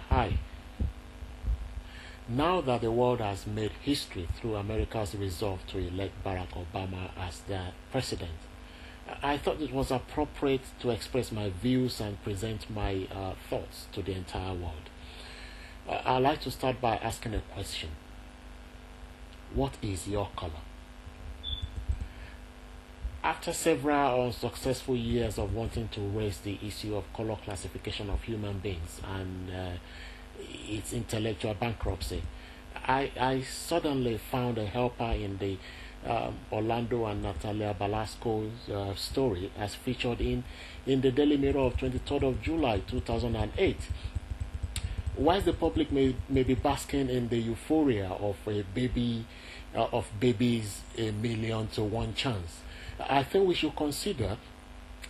Hi. Now that the world has made history through America's resolve to elect Barack Obama as their president, I thought it was appropriate to express my views and present my thoughts to the entire world. I'd like to start by asking a question. What is your color? After several unsuccessful years of wanting to raise the issue of color classification of human beings and its intellectual bankruptcy, I suddenly found a helper in the Orlando and Natalia Balasco's story as featured in the Daily Mirror of 23rd of July 2008. Whilst the public may be basking in the euphoria of babies 1,000,000 to 1 chance, I think we should consider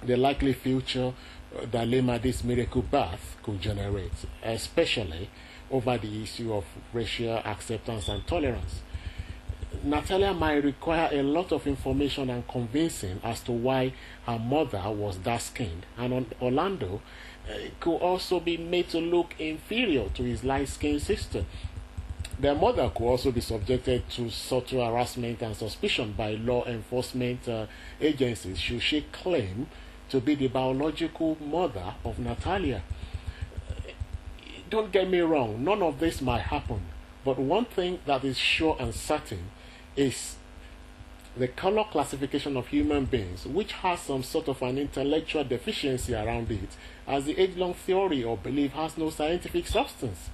the likely future that this miracle birth could generate, especially over the issue of racial acceptance and tolerance. Natalia might require a lot of information and convincing as to why her mother was dark-skinned, and Orlando could also be made to look inferior to his light-skinned sister. Their mother could also be subjected to subtle harassment and suspicion by law enforcement agencies should she claim to be the biological mother of Natalia. Don't get me wrong, none of this might happen, but one thing that is sure and certain is the color classification of human beings, which has some sort of an intellectual deficiency around it, as the age-long theory or belief has no scientific substance.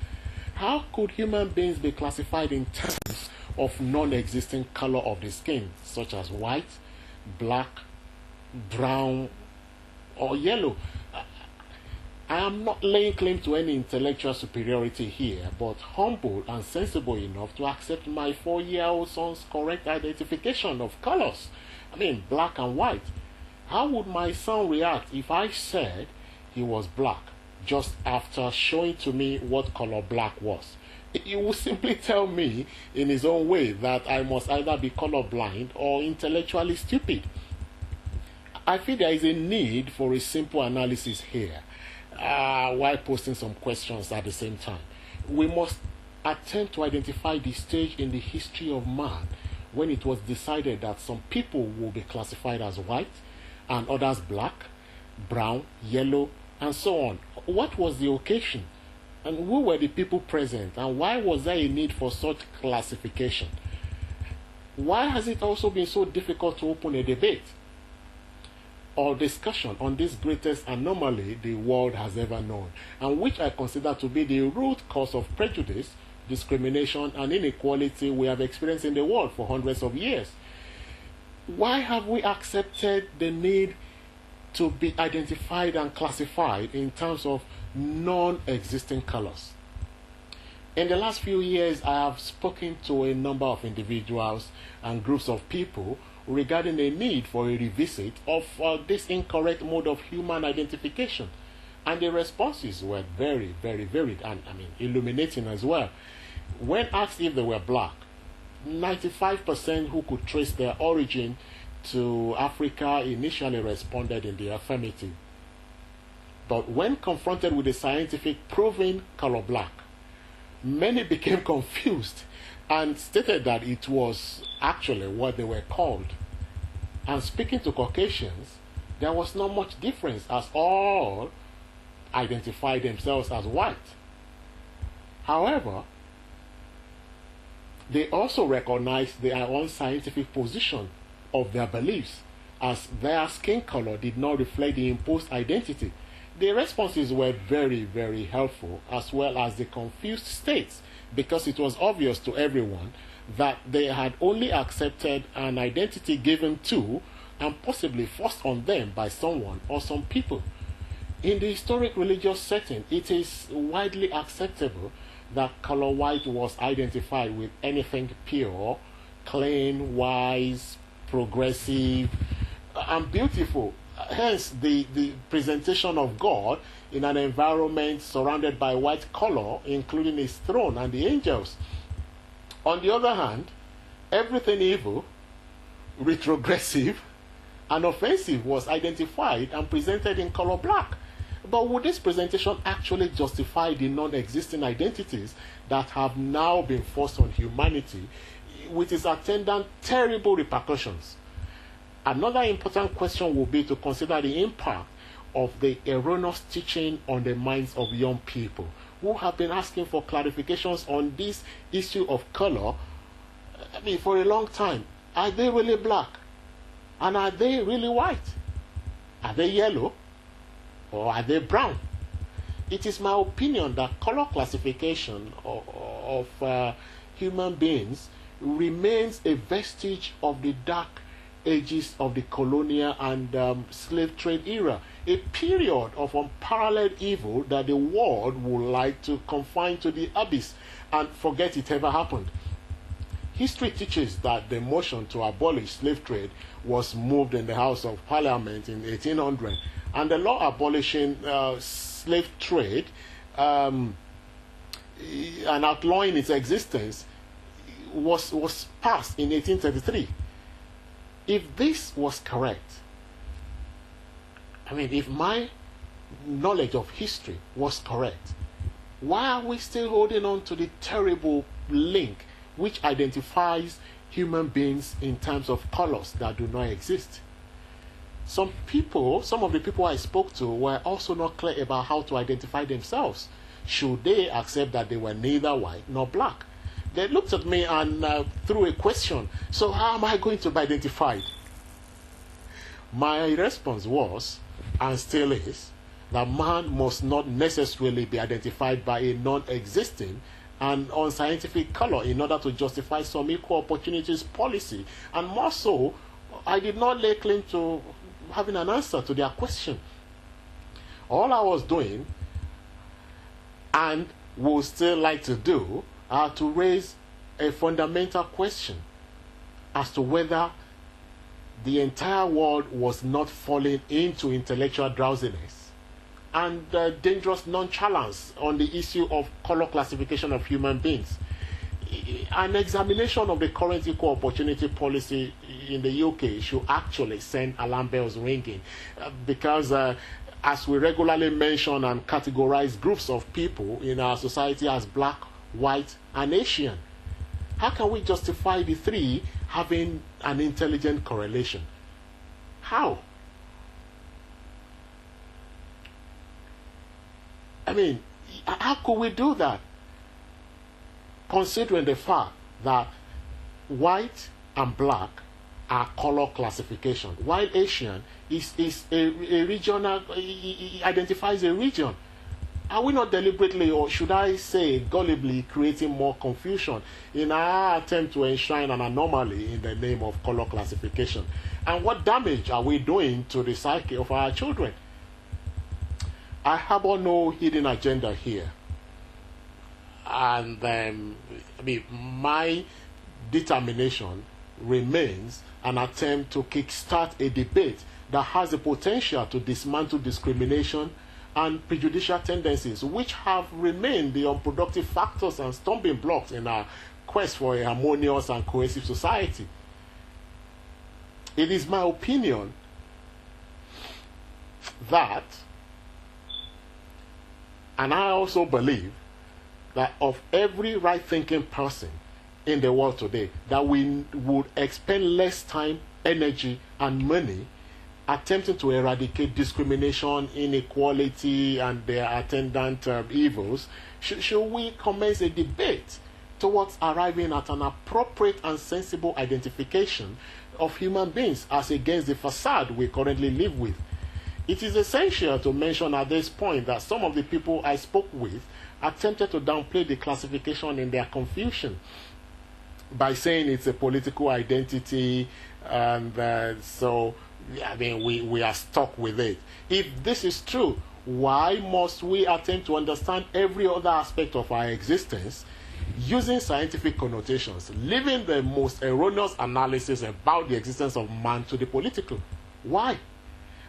How could human beings be classified in terms of non-existing color of the skin, such as white, black, brown, or yellow? I am not laying claim to any intellectual superiority here, but humble and sensible enough to accept my 4-year-old son's correct identification of colors. Black and white. How would my son react if I said he was black just after showing to me what color black was? He would simply tell me in his own way that I must either be colorblind or intellectually stupid. I feel there is a need for a simple analysis here while posting some questions at the same time. We must attempt to identify the stage in the history of man when it was decided that some people will be classified as white and others black, brown, yellow, and so on. What was the occasion? And who were the people present? And why was there a need for such classification? Why has it also been so difficult to open a debate or discussion on this greatest anomaly the world has ever known, and which I consider to be the root cause of prejudice, discrimination, and inequality we have experienced in the world for hundreds of years? Why have we accepted the need to be identified and classified in terms of non-existing colors? In the last few years, I have spoken to a number of individuals and groups of people regarding the need for a revisit of this incorrect mode of human identification, and the responses were very, very varied and illuminating as well. When asked if they were black, 95% who could trace their origin to Africa initially responded in the affirmative. But when confronted with the scientific proven color black, many became confused and stated that it was actually what they were called. And speaking to Caucasians, there was not much difference, as all identified themselves as white. However, they also recognized their own scientific position of their beliefs, as their skin color did not reflect the imposed identity. The responses were very, very helpful, as well as the confused states, because it was obvious to everyone that they had only accepted an identity given to and possibly forced on them by someone or some people. In the historic religious setting, it is widely acceptable that color white was identified with anything pure, clean, wise, progressive, and beautiful. Hence, the presentation of God in an environment surrounded by white color, including his throne and the angels. On the other hand, everything evil, retrogressive, and offensive was identified and presented in color black. But would this presentation actually justify the non-existing identities that have now been forced on humanity, with its attendant terrible repercussions? Another important question will be to consider the impact of the erroneous teaching on the minds of young people who have been asking for clarifications on this issue of color, for a long time. Are they really black? And are they really white? Are they yellow? Or are they brown? It is my opinion that color classification of human beings remains a vestige of the dark ages of the colonial and slave trade era, a period of unparalleled evil that the world would like to confine to the abyss and forget it ever happened. History teaches that the motion to abolish slave trade was moved in the House of Parliament in 1800, and the law abolishing slave trade and outlawing its existence was passed in 1833. If this was correct, if my knowledge of history was correct, why are we still holding on to the terrible link which identifies human beings in terms of colors that do not exist? Some of the people I spoke to were also not clear about how to identify themselves. Should they accept that they were neither white nor black? They looked at me and threw a question. So how am I going to be identified? My response was, and still is, that man must not necessarily be identified by a non-existing and unscientific color in order to justify some equal opportunities policy. And more so, I did not lay claim to having an answer to their question. All I was doing, and would still like to do, are to raise a fundamental question as to whether the entire world was not falling into intellectual drowsiness and dangerous nonchalance on the issue of color classification of human beings. An examination of the current equal opportunity policy in the UK should actually send alarm bells ringing, because as we regularly mention and categorize groups of people in our society as black, white, and Asian, how can we justify the three having an intelligent correlation? How? How could we do that? Considering the fact that white and black are color classification, while Asian is a regional, identifies a region. Are we not deliberately, or should I say gullibly, creating more confusion in our attempt to enshrine an anomaly in the name of color classification? And what damage are we doing to the psyche of our children? I harbor no hidden agenda here. And my determination remains an attempt to kickstart a debate that has the potential to dismantle discrimination and prejudicial tendencies, which have remained the unproductive factors and stumbling blocks in our quest for a harmonious and cohesive society. It is my opinion that, and I also believe that of every right-thinking person in the world today, that we would expend less time, energy, and money attempting to eradicate discrimination, inequality, and their attendant evils. Should we commence a debate towards arriving at an appropriate and sensible identification of human beings as against the facade we currently live with? It is essential to mention at this point that some of the people I spoke with attempted to downplay the classification in their confusion by saying it's a political identity, and we are stuck with it. If this is true, why must we attempt to understand every other aspect of our existence using scientific connotations, leaving the most erroneous analysis about the existence of man to the political? Why?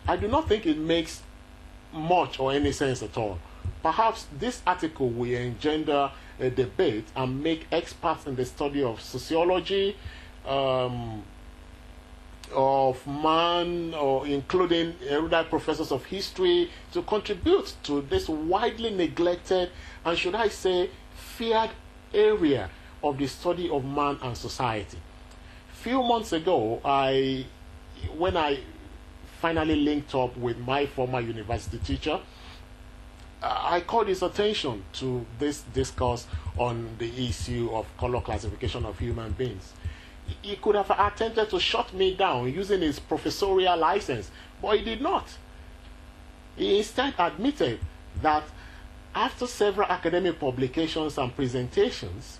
I do not think it makes much or any sense at all. Perhaps this article will engender a debate and make experts in the study of sociology, of man, or including erudite professors of history, to contribute to this widely neglected and, should I say, feared area of the study of man and society. Few months ago, when I finally linked up with my former university teacher, I called his attention to this discourse on the issue of color classification of human beings. He could have attempted to shut me down using his professorial license, but he did not. He instead admitted that after several academic publications and presentations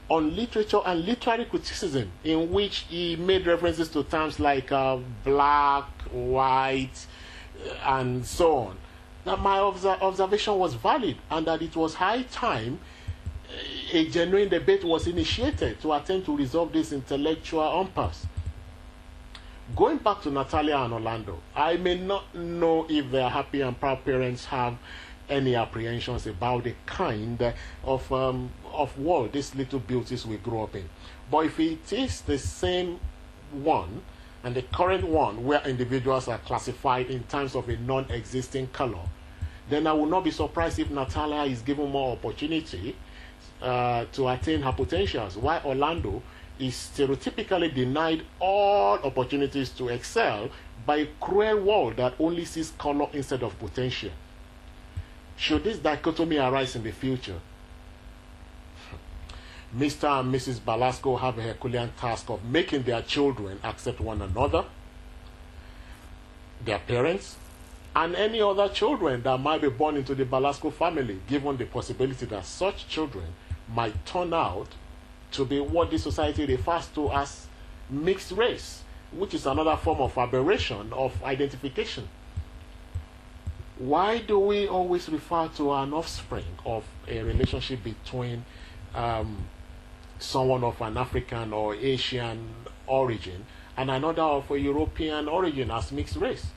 on literature and literary criticism, in which he made references to terms like black, white, and so on, that my observation was valid and that it was high time a genuine debate was initiated to attempt to resolve this intellectual impasse. Going back to Natalia and Orlando, I may not know if their happy and proud parents have any apprehensions about the kind of world these little beauties will grow up in. But if it is the same one, and the current one where individuals are classified in terms of a non-existing color, then I will not be surprised if Natalia is given more opportunity to attain her potentials, while Orlando is stereotypically denied all opportunities to excel by a cruel world that only sees color instead of potential. Should this dichotomy arise in the future, Mr. and Mrs. Balasco have a Herculean task of making their children accept one another, their parents, and any other children that might be born into the Balasco family, given the possibility that such children might turn out to be what this society refers to as mixed race, which is another form of aberration of identification. Why do we always refer to an offspring of a relationship between someone of an African or Asian origin and another of a European origin as mixed race?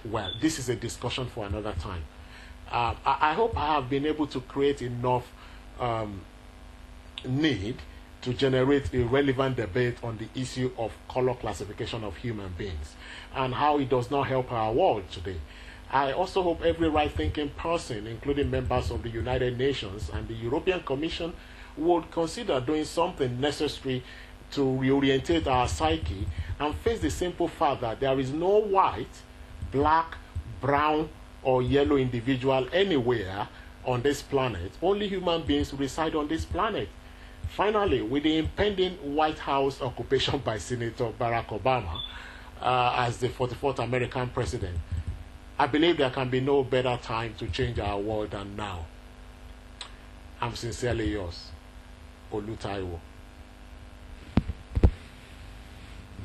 Well, this is a discussion for another time. I hope I have been able to create enough need to generate a relevant debate on the issue of color classification of human beings and how it does not help our world today. I also hope every right-thinking person, including members of the United Nations and the European Commission, would consider doing something necessary to reorientate our psyche and face the simple fact that there is no white, black, brown, or yellow individual anywhere on this planet. Only human beings reside on this planet. Finally, with the impending White House occupation by Senator Barack Obama as the 44th American president, I believe there can be no better time to change our world than now. I'm sincerely yours, Olutaiwo.